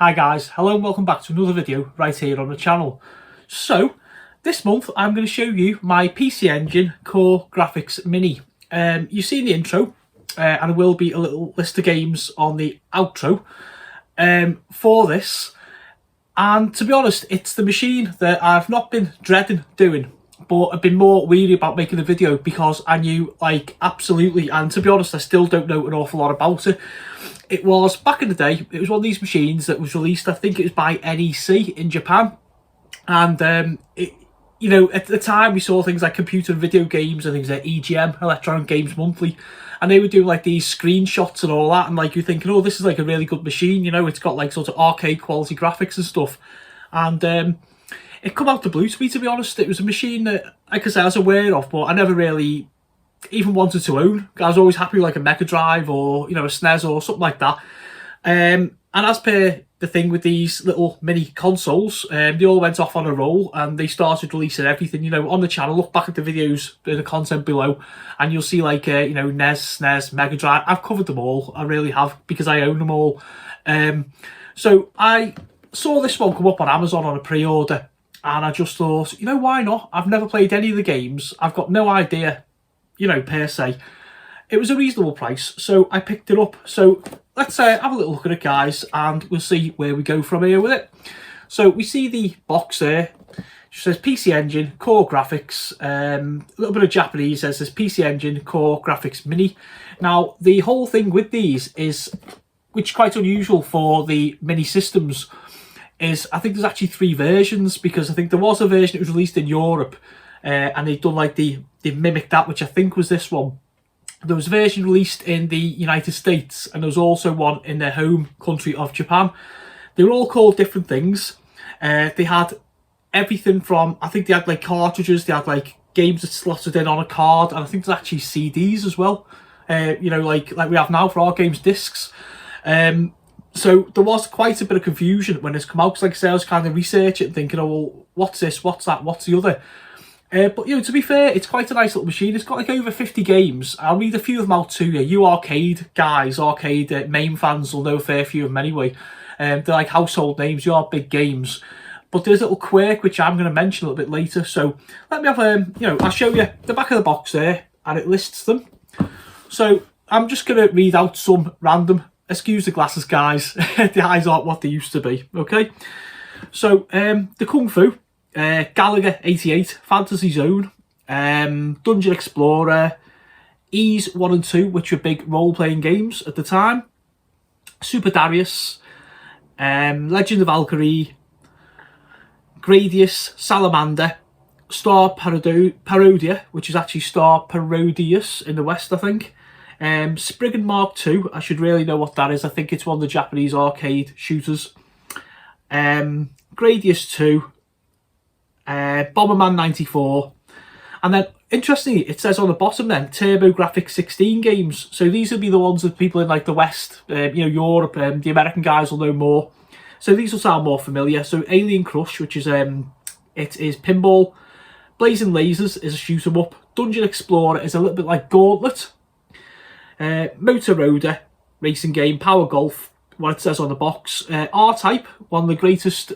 Hi guys, hello and welcome back to another video right here on the channel. So, this month I'm going to show you my PC Engine Core Grafx Mini. You've seen the intro and there will be a little list of games on the outro for this. And to be honest, it's the machine that I've not been dreading doing, but I've been more weary about making the video because I knew absolutely, and to be honest I still don't know an awful lot about it. It was, back in the day, it was one of these machines that was released, I think it was by NEC in Japan. And, at the time we saw things like computer and video games and things like EGM, Electronic Games Monthly. And they were doing these screenshots and all that. And you're thinking, oh, this is a really good machine. It's got sort of arcade quality graphics and stuff. And it come out the blue to me, to be honest. It was a machine that, like I said, I was aware of, but I never really even wanted to own. I was always happy with a Mega Drive or a SNES or something like that. And as per the thing with these little mini consoles, they all went off on a roll and they started releasing everything. On the channel, look back at the videos in the content below and you'll see NES, SNES, Mega Drive. I've covered them all. I really have, because I own them all. So I saw this one come up on Amazon on a pre-order and I just thought, why not? I've never played any of the games. I've got no idea per se. It was a reasonable price, so I picked it up. So let's have a little look at it, guys, and we'll see where we go from here with it. So we see the box there. It says PC Engine Core Grafx. A little bit of Japanese. It says PC Engine Core Grafx Mini. Now, the whole thing with these is, which is quite unusual for the mini systems, is I think there's actually 3 versions, because I think there was a version that was released in Europe, and they've done they've mimicked that, which I think was this one. There was a version released in the United States and there was also one in their home country of Japan. They were all called different things. They had everything from, I think they had cartridges, they had games that slotted in on a card, and I think there's actually CDs as well. Like we have now for our games, discs. So there was quite a bit of confusion when this came out, because like I said, I was kind of researching and thinking, oh well, what's this, what's that, what's the other? But to be fair, it's quite a nice little machine. It's got over 50 games. I'll read a few of them out to you. You arcade guys, arcade MAME fans will know a fair few of them anyway. They're household names, you are big games. But there's a little quirk which I'm going to mention a little bit later. So let me have I'll show you the back of the box there and it lists them. So I'm just going to read out some random, excuse the glasses guys, the eyes aren't what they used to be, okay? So the Kung Fu, Gallagher 88, Fantasy Zone, Dungeon Explorer, Ease 1 and 2, which were big role-playing games at the time, Super Darius, Legend of Valkyrie, Gradius, Salamander, Star Parodia, which is actually Star Parodius in the West, I think, Spriggan Mark II, I should really know what that is, I think it's one of the Japanese arcade shooters, Gradius 2, Bomberman 94, and then interestingly it says on the bottom then TurboGrafx 16 games. So these will be the ones that people in the West, Europe, the American guys will know more. So these will sound more familiar. So Alien Crush, which is it is pinball, Blazing Lasers is a shoot 'em up, Dungeon Explorer is a little bit like Gauntlet, Motor Roader racing game, Power Golf, what it says on the box, R-Type, one of the greatest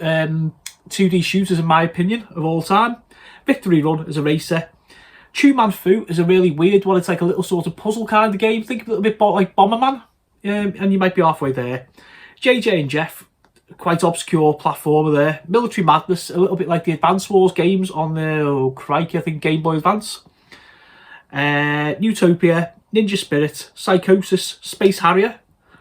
2D shooters in my opinion of all time, Victory Run is a racer, Chu Man Fu is a really weird one. It's a little sort of puzzle kind of game, think a little bit like Bomberman, and you might be halfway there. JJ and Jeff, quite obscure platformer there. Military Madness, a little bit like the Advance Wars games on the I think Game Boy Advance. Utopia, Ninja Spirit, Psychosis, Space Harrier,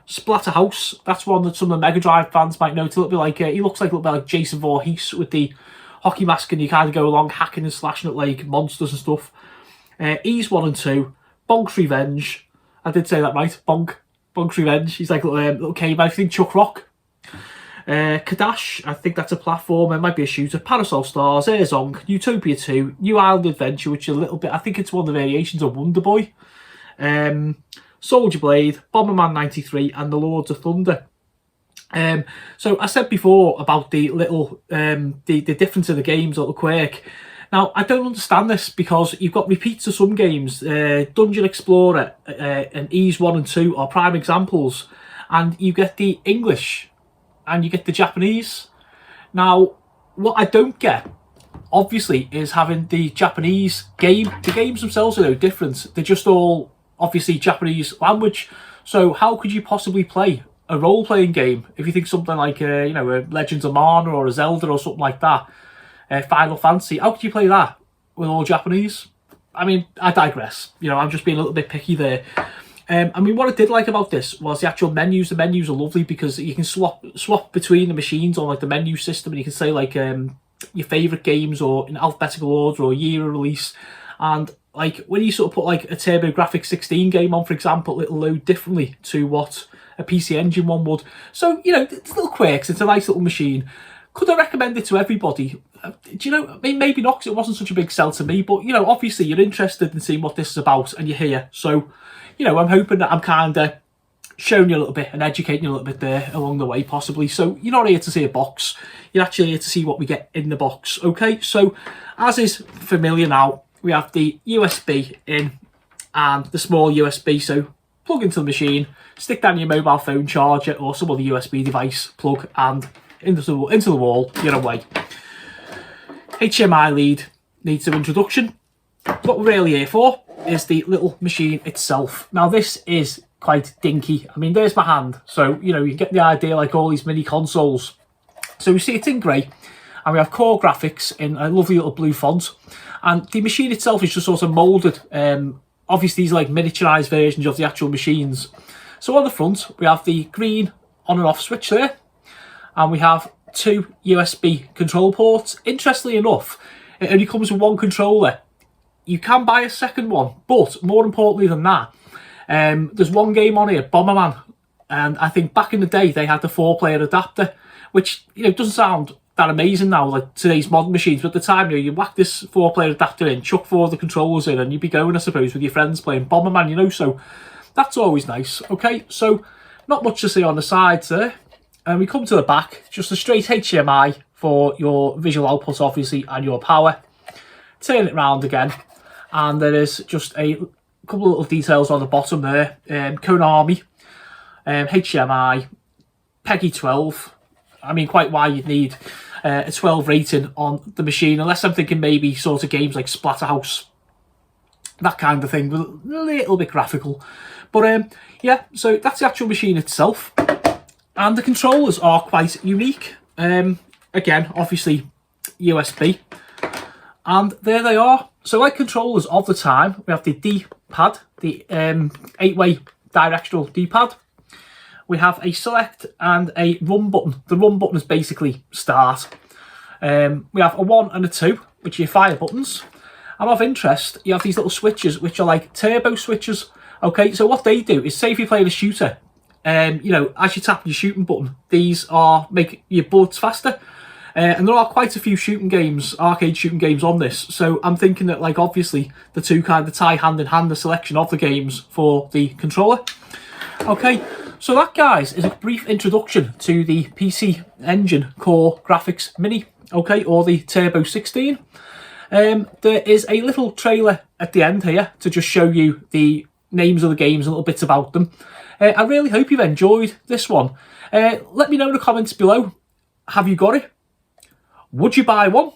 Splatterhouse, that's one that some of the Mega Drive fans might know. It's a little bit like, he looks a little bit like Jason Voorhees with the hockey mask, and you kind of go along hacking and slashing at monsters and stuff. Ease 1 and 2, Bonk's Revenge, I did say that right, Bonk's Revenge, he's like a little caveman, I think Chuck Rock. Kadash, I think that's a platform, it might be a shooter, Parasol Stars, Airzong, Utopia 2, New Island Adventure, which is a little bit, I think it's one of the variations of Wonder Boy. Soldier Blade, Bomberman 93, and the Lords of Thunder. So I said before about the little the difference of the games, little quirk. Now I don't understand this, because you've got repeats of some games. Dungeon Explorer and Ease 1 and 2 are prime examples, and you get the English and you get the Japanese. Now, what I don't get, obviously, is having the Japanese game. The games themselves are no different. They're just all, obviously, Japanese language. So how could you possibly play a role-playing game if you think something like, a Legends of Mana or a Zelda or something like that, Final Fantasy, how could you play that with all Japanese? I mean, I digress. I'm just being a little bit picky there. I mean, what I did like about this was the actual menus. The menus are lovely because you can swap between the machines on like the menu system, and you can say like your favourite games or in alphabetical order or year of release. And like when you sort of put like a Grafx 16 game on, for example, it'll load differently to what a PC Engine one would. So, it's little quirks. It's a nice little machine. Could I recommend it to everybody? Do you know, I mean, maybe not, because it wasn't such a big sell to me, but, obviously you're interested in seeing what this is about and you're here. So, I'm hoping that I'm kind of showing you a little bit and educating you a little bit there along the way, possibly. So you're not here to see a box. You're actually here to see what we get in the box. Okay, so as is familiar now, we have the USB in and the small USB. So plug into the machine, stick down your mobile phone charger or some other USB device, plug and into the wall, you're away. HDMI lead needs no introduction. What we're really here for is the little machine itself. Now this is quite dinky. I mean, there's my hand, so you get the idea, like all these mini consoles. So we see it's in grey, and we have Core Grafx in a lovely little blue font, and the machine itself is just sort of moulded. Obviously these are like miniaturized versions of the actual machines. So on the front we have the green on and off switch there, and we have 2 USB control ports. Interestingly enough, it only comes with 1 controller. You can buy a second one, but more importantly than that, there's one game on here, Bomberman, and I think back in the day they had the 4-player adapter, which doesn't sound that amazing now, like today's modern machines. But at the time, you whack this 4-player adapter in, chuck 4 of the controllers in, and you'd be going, I suppose, with your friends playing Bomberman. So that's always nice. Okay, so not much to see on the sides there, and we come to the back, just a straight HDMI for your visual output, obviously, and your power. Turn it round again, and there is just a couple of little details on the bottom there. Konami, HDMI, Peggy 12. I mean, quite why you'd need a 12 rating on the machine, unless I'm thinking maybe sort of games like Splatterhouse, that kind of thing, with a little bit graphical. But yeah, so that's the actual machine itself. And the controllers are quite unique. Again, obviously USB. And there they are. So like controllers of the time, we have the D-pad, the 8-way directional D-pad. We have a select and a run button. The run button is basically start. We have a 1 and a 2, which are your fire buttons. And of interest, you have these little switches, which are like turbo switches. Okay, so what they do is, say if you're playing a shooter, as you tap your shooting button, these make your bullets faster. And there are quite a few shooting games, arcade shooting games on this. So I'm thinking that, like, obviously the two kind of tie hand in hand, the selection of the games for the controller. Okay, so that, guys, is a brief introduction to the PC Engine Core Grafx Mini, okay, or the Turbo 16. There is a little trailer at the end here to just show you the names of the games and little bits about them. I really hope you've enjoyed this one. Let me know in the comments below. Have you got it? Would you buy one?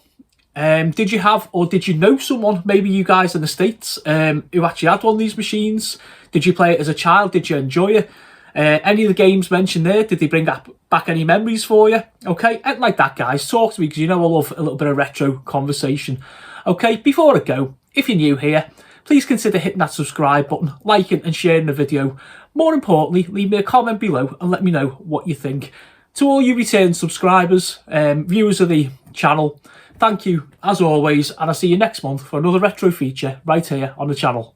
Did you have, or did you know someone, maybe you guys in the States, who actually had one of these machines? Did you play it as a child? Did you enjoy it? Any of the games mentioned there, did they bring back any memories for you? Okay, and like that, guys, talk to me, because I love a little bit of retro conversation. Okay, before I go, if you're new here, please consider hitting that subscribe button, liking and sharing the video. More importantly, leave me a comment below and let me know what you think. To all you return subscribers, viewers of the channel, thank you as always, and I'll see you next month for another retro feature right here on the channel.